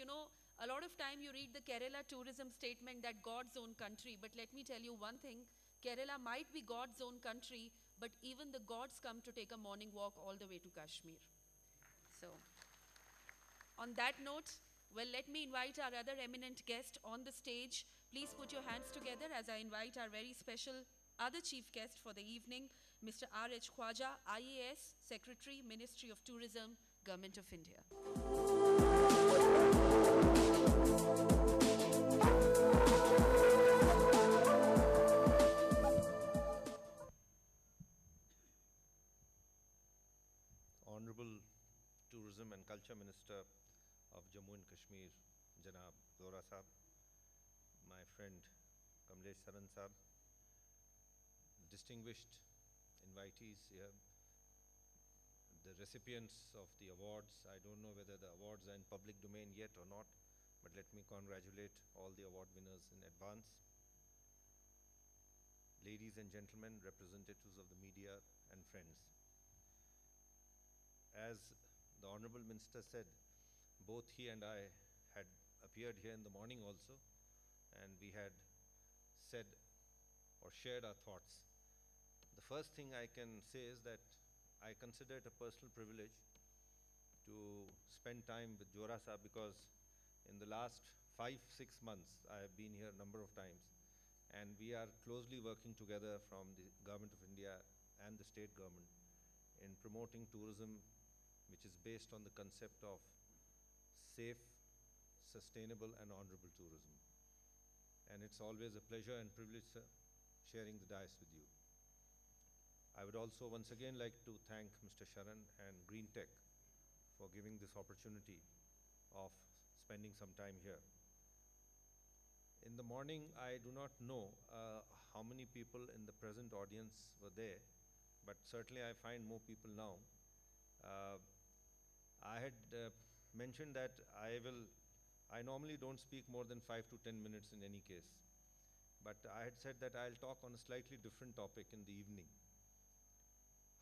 you know, a lot of time you read the Kerala tourism statement that God's own country, but let me tell you one thing, Kerala might be God's own country, but even the gods come to take a morning walk all the way to Kashmir. So, on that note, well, let me invite our other eminent guest on the stage. Please put your hands together as I invite our very special other chief guest for the evening, Mr. R.H. Khwaja, IAS, Secretary, Ministry of Tourism, Government of India. Honorable Tourism and Culture Minister of Jammu and Kashmir, Janab Zora Sahab, my friend Kamleshwar Sahab, distinguished invitees here, the recipients of the awards. I don't know whether the awards are in public domain yet or not, but let me congratulate all the award winners in advance. Ladies and gentlemen, representatives of the media and friends. As the Honorable Minister said, both he and I had appeared here in the morning also, and we had said or shared our thoughts. The first thing I can say is that I consider it a personal privilege to spend time with Zora Sahab, because in the last 5-6 months I have been here a number of times, and we are closely working together from the Government of India and the state government in promoting tourism which is based on the concept of safe, sustainable and honorable tourism. And it's always a pleasure and privilege, sir, sharing the dais with you. I would also once again like to thank Mr. Sharan and Greentech for giving this opportunity of spending some time here. In the morning, I do not know how many people in the present audience were there, but certainly I find more people now. I had mentioned that I normally don't speak more than 5 to 10 minutes in any case, but I had said that I'll talk on a slightly different topic in the evening.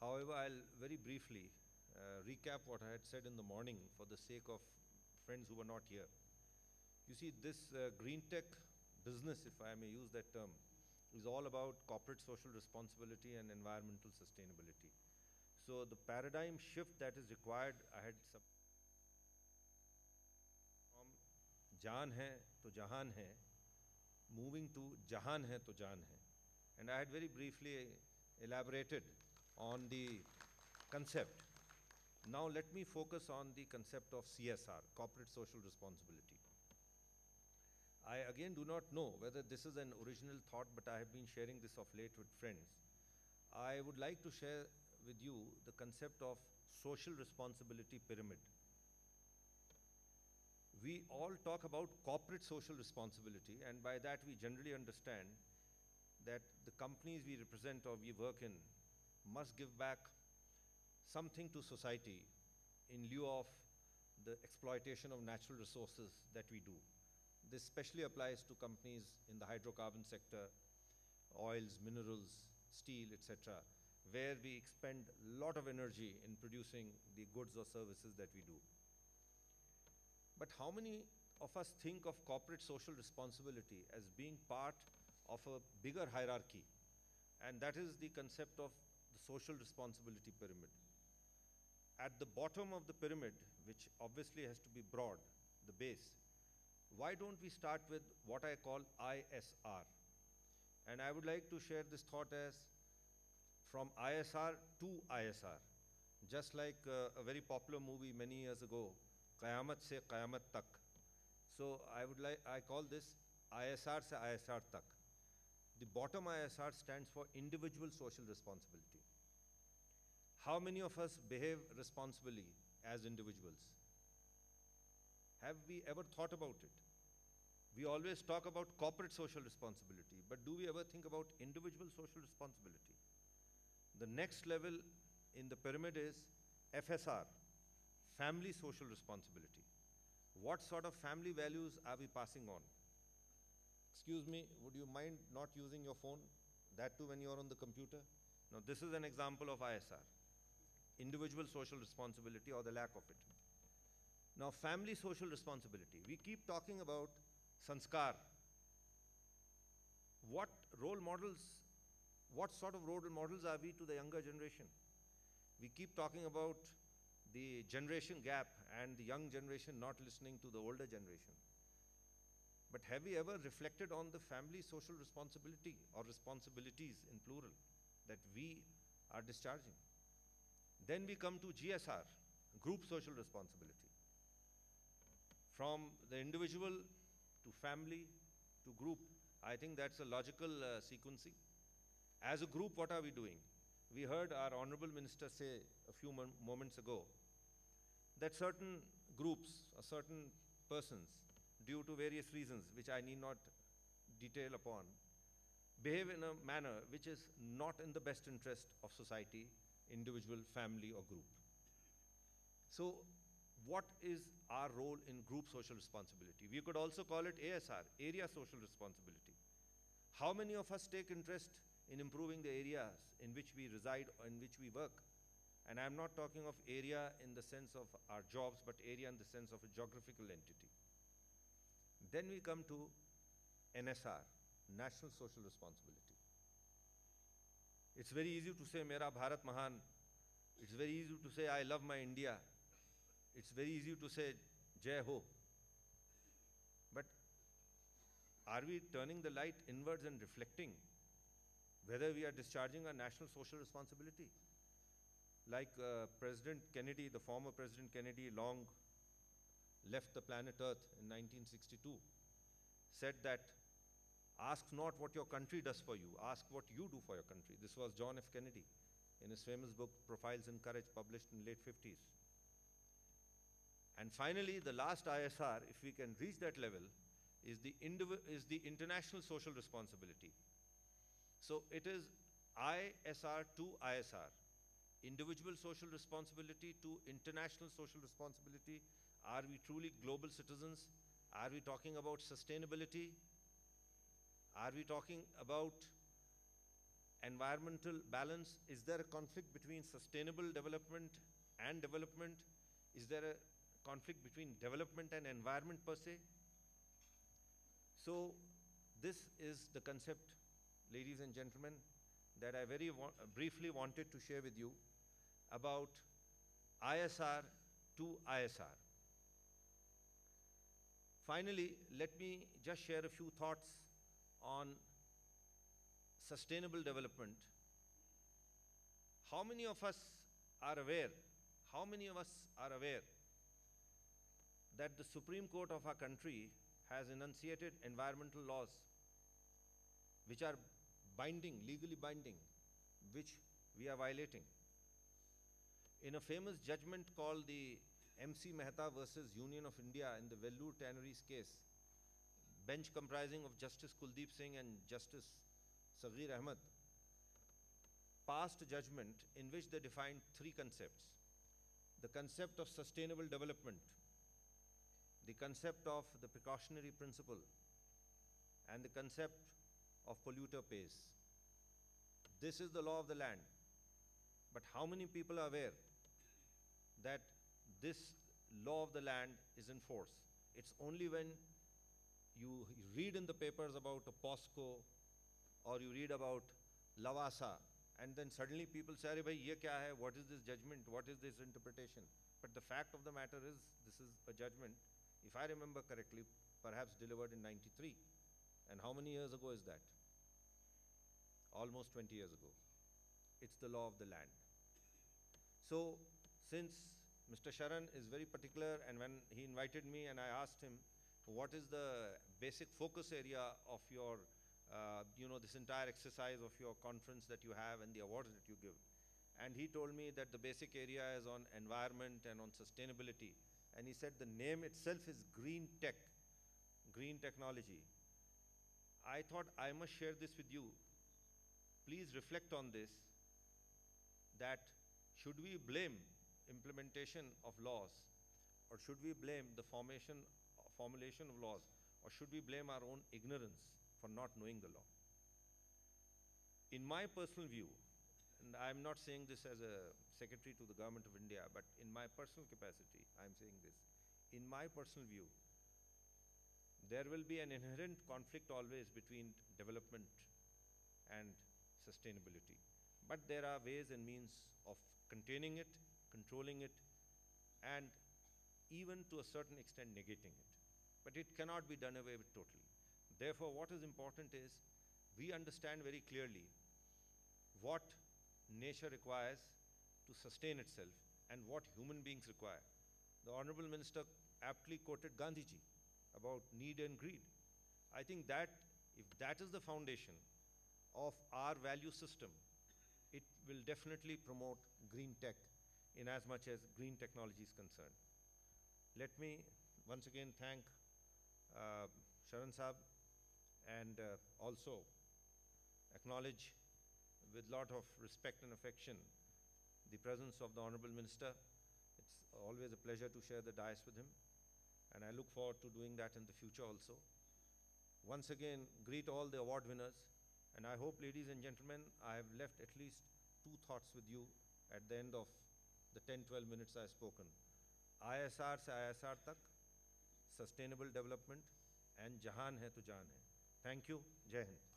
However, I'll very briefly recap what I had said in the morning for the sake of friends who were not here. You see, this Greentech business, if I may use that term, is all about corporate social responsibility and environmental sustainability. So the paradigm shift that is required, I had from Jaan hai to Jahan hai, moving to Jahan hai to Jaan hai. And I had very briefly elaborated on the concept. Now let me focus on the concept of CSR, corporate social responsibility. I again do not know whether this is an original thought, but I have been sharing this of late with friends. I would like to share with you the concept of social responsibility pyramid. We all talk about corporate social responsibility, and by that we generally understand that the companies we represent or we work in must give back something to society in lieu of the exploitation of natural resources that we do. This especially applies to companies in the hydrocarbon sector, oils, minerals, steel, etc., where we expend a lot of energy in producing the goods or services that we do. But how many of us think of corporate social responsibility as being part of a bigger hierarchy? And that is the concept of the social responsibility pyramid. At the bottom of the pyramid, which obviously has to be broad, the base, why don't we start with what I call ISR? And I would like to share this thought as from ISR to ISR. Just like a very popular movie many years ago, Qayamat se Qayamat tak. So I call this ISR se ISR tak. The bottom ISR stands for individual social responsibility. How many of us behave responsibly as individuals? Have we ever thought about it? We always talk about corporate social responsibility, but do we ever think about individual social responsibility? The next level in the pyramid is FSR, family social responsibility. What sort of family values are we passing on? Excuse me, would you mind not using your phone? That too when you're on the computer? Now this is an example of ISR, individual social responsibility or the lack of it. Now, family social responsibility. We keep talking about sanskar. What role models, what sort of role models are we to the younger generation? We keep talking about the generation gap and the young generation not listening to the older generation. But have we ever reflected on the family social responsibility or responsibilities in plural that we are discharging? Then we come to GSR, group social responsibility. From the individual to family to group, I think that's a logical sequencing. As a group, what are we doing? We heard our Honorable Minister say a few moments ago that certain groups or certain persons, due to various reasons which I need not detail upon, behave in a manner which is not in the best interest of society, individual, family, or group. So, what is our role in group social responsibility? We could also call it ASR, area social responsibility. How many of us take interest in improving the areas in which we reside or in which we work? And I'm not talking of area in the sense of our jobs, but area in the sense of a geographical entity. Then we come to NSR, National Social Responsibility. It's very easy to say, Mera Bharat Mahan. It's very easy to say, I love my India. It's very easy to say, Jai Ho. But are we turning the light inwards and reflecting whether we are discharging our national social responsibility? Like President Kennedy, the former President Kennedy, long left the planet Earth in 1962, said that, ask not what your country does for you, ask what you do for your country. This was John F. Kennedy in his famous book, Profiles in Courage, published in the late 50s. And finally, the last ISR, if we can reach that level, is the international social responsibility. So it is ISR to ISR, individual social responsibility to international social responsibility. Are we truly global citizens? Are we talking about sustainability? Are we talking about environmental balance? Is there a conflict between sustainable development and development? Is there a conflict between development and environment per se? So this is the concept, ladies and gentlemen, that I very briefly wanted to share with you about ISR to ISR. Finally, let me just share a few thoughts on sustainable development. How many of us are aware that the Supreme Court of our country has enunciated environmental laws which are binding, legally binding, which we are violating? In a famous judgment called the MC Mehta versus Union of India in the Vellore Tanneries case, bench comprising of Justice Kuldeep Singh and Justice Saghir Ahmed passed a judgment in which they defined three concepts: the concept of sustainable development, the concept of the precautionary principle, and the concept of polluter pays. This is the law of the land. But how many people are aware that this law of the land is in force? It's only when you read in the papers about a POSCO or you read about Lavasa, and then suddenly people say, "Arey bhai, ye kya hai? What is this judgment? What is this interpretation?" But the fact of the matter is, this is a judgment, if I remember correctly, perhaps delivered in '93. And how many years ago is that? Almost 20 years ago. It's the law of the land. So, since Mr. Sharan is very particular, and when he invited me and I asked him, what is the basic focus area of your, this entire exercise of your conference that you have and the awards that you give? And he told me that the basic area is on environment and on sustainability. And he said the name itself is Greentech, green technology. I thought I must share this with you. Please reflect on this, that should we blame implementation of laws, or should we blame the formulation of laws, or should we blame our own ignorance for not knowing the law? In my personal view, and I'm not saying this as a secretary to the Government of India, but in my personal capacity, I'm saying this. in my personal view, there will be an inherent conflict always between development and sustainability. But there are ways and means of containing it, controlling it, and even to a certain extent negating it. But it cannot be done away with totally. Therefore, what is important is we understand very clearly what nature requires to sustain itself and what human beings require. The Honorable Minister aptly quoted Gandhiji about need and greed. I think that if that is the foundation of our value system, it will definitely promote green tech in as much as green technology is concerned. Let me once again thank Sharan Saab and also acknowledge with a lot of respect and affection the presence of the Honorable Minister. It's always a pleasure to share the dais with him, and I look forward to doing that in the future also. Once again, greet all the award winners, and I hope, ladies and gentlemen, I have left at least 2 thoughts with you at the end of the 10-12 minutes I have spoken. ISR se ISR tak, sustainable development, and Jahan hai to Jaan hai. Thank you. Jai Hind.